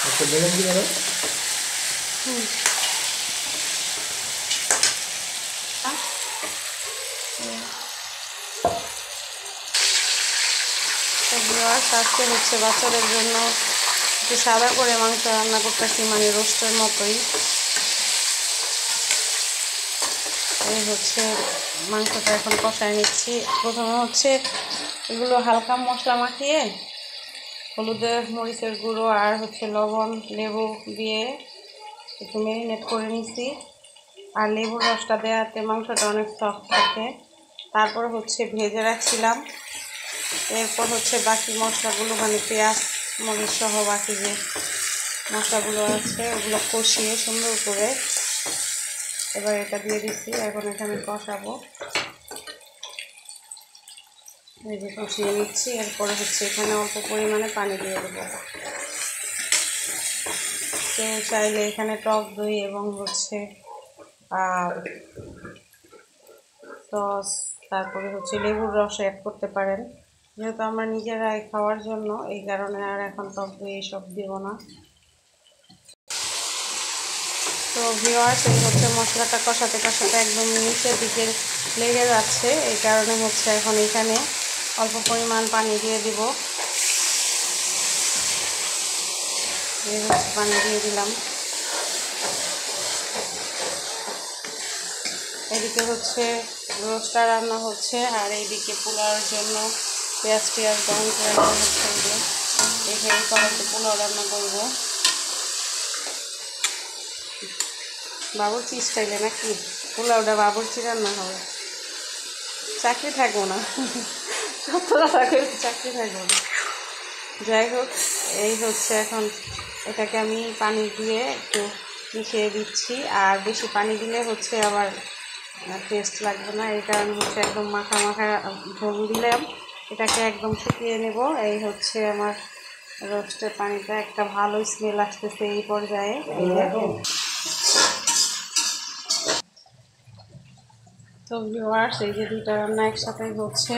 আচ্ছা বেগুন কি বলো? আজকে হচ্ছে বাচ্চাদের জন্য একটু সাদা করে মাংস রান্না করতেছি, মানে রোস্টের মতোই। এই হচ্ছে মাংসটা এখন কষায় নিচ্ছি। প্রথমে হচ্ছে এগুলো হালকা মশলা মাখিয়ে হলুদের মরিচের গুঁড়ো আর হচ্ছে লবণ লেবু দিয়ে একটু ম্যারিনেট করে নিচ্ছি। আর লেবুর রসটা দেওয়াতে মাংসটা অনেক সফট থাকে। তারপর হচ্ছে ভেজে রাখছিলাম। এরপর হচ্ছে বাকি মশলাগুলো, মানে পেঁয়াজ মরিচ সহ বাকি যে মশলাগুলো আছে ওগুলো কষিয়ে সুন্দর করে এবার এটা দিয়ে দিচ্ছি। এখন এখানে কষাবো, এই যে কষিয়ে নিচ্ছি। এরপরে হচ্ছে এখানে অল্প পরিমাণে পানি দিয়ে দেবো। কেউ চাইলে এখানে টক দই এবং হচ্ছে সস, তারপরে হচ্ছে লেবুর রস অ্যাড করতে পারেন। যেহেতু আমরা নিজেরাই খাওয়ার জন্য, এই কারণে আর এখন টক দই এইসব দিব না। তো ভিউয়ার্স, এই হচ্ছে মশলাটা কষাতে কষাতে একদম নিচের দিকে লেগে যাচ্ছে। এই কারণে হচ্ছে এখন এখানে অল্প পরিমাণ পানি দিয়ে দিব। এই হচ্ছে পানি দিয়ে দিলাম। এদিকে হচ্ছে রোস্টটা রান্না হচ্ছে, আর এইদিকে পোলাওর জন্য পেঁয়াজ টিয়াজ ব্রাউন করে নেওয়া হচ্ছে। এখানে কড়াইতে পোলাও রান্না করবো বাবুর্চি স্টাইলে, নাকি পোলাওটা বাবুর্চি রান্না হবে। চাকরি থাকবো না, সত্য কথা করে চাকরি থাকবো না। যাই হোক, এই হচ্ছে এখন এটাকে আমি পানি দিয়ে একটু মিশিয়ে দিচ্ছি। আর বেশি পানি দিলে হচ্ছে আবার টেস্ট লাগবে না, এই কারণে হচ্ছে একদম মাখা মাখা ঝোল দিলাম। এটাকে একদম শুকিয়ে নেব। এই হচ্ছে আমার রোস্টের পানিটা, একটা ভালো স্মেল আসতেছে এই পর্যায়ে। তো ভিউয়ার্স, এই যে দুইটা রান্না একসাথেই হচ্ছে।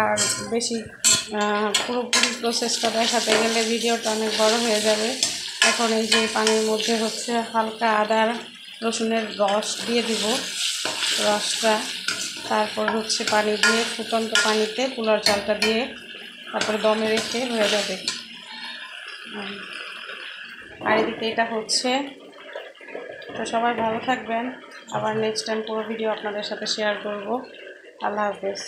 আর বেশি পুরোপুরি প্রসেসটা দেখাতে গেলে ভিডিওটা অনেক বড় হয়ে যাবে। এখন এই যে পানির মধ্যে হচ্ছে হালকা আদা রসুনের রস দিয়ে দিব, রসটা। তারপর হচ্ছে পানি দিয়ে ফুটন্ত পানিতে পোলার চালটা দিয়ে তারপরে দমে রেখে হয়ে যাবে। আর এদিকে এটা হচ্ছে। তো সবাই ভালো থাকবেন। আবার নেক্সট টাইম পুরো ভিডিও আপনাদের সাথে শেয়ার করব। আল্লাহ হাফেজ।